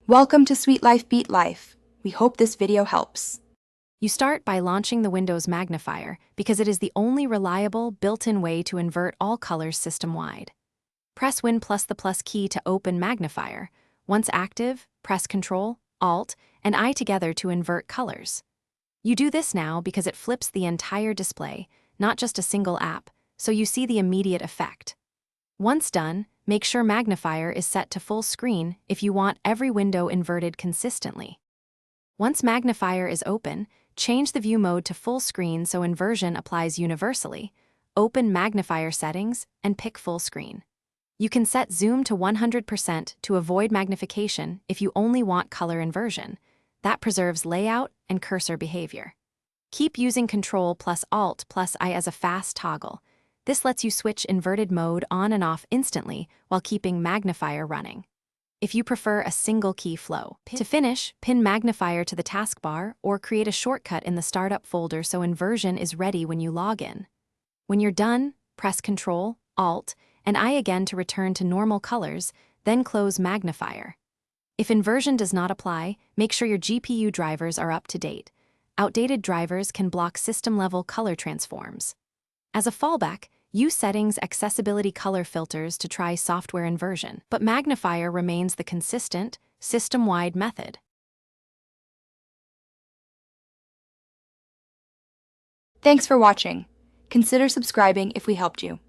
Welcome to Sweet Life Beat Life. We hope this video helps. You start by launching the Windows magnifier because it is the only reliable, built-in way to invert all colors system-wide. Press Win plus the plus key to open magnifier. Once active, press Ctrl, Alt, and I together to invert colors. You do this now because it flips the entire display, not just a single app, so you see the immediate effect. Once done, make sure magnifier is set to full screen if you want every window inverted consistently. Once magnifier is open, change the view mode to full screen so inversion applies universally. Open magnifier settings and pick full screen. You can set zoom to 100% to avoid magnification if you only want color inversion. That preserves layout and cursor behavior. Keep using Ctrl plus Alt plus I as a fast toggle. This lets you switch inverted mode on and off instantly while keeping magnifier running. If you prefer a single key flow, to finish, pin magnifier to the taskbar or create a shortcut in the startup folder so inversion is ready when you log in. When you're done, press Ctrl, Alt, and I again to return to normal colors, then close magnifier. If inversion does not apply, make sure your GPU drivers are up to date. Outdated drivers can block system-level color transforms. As a fallback, use settings accessibility color filters to try software inversion, but magnifier remains the consistent, system-wide method. Thanks for watching. Consider subscribing if we helped you.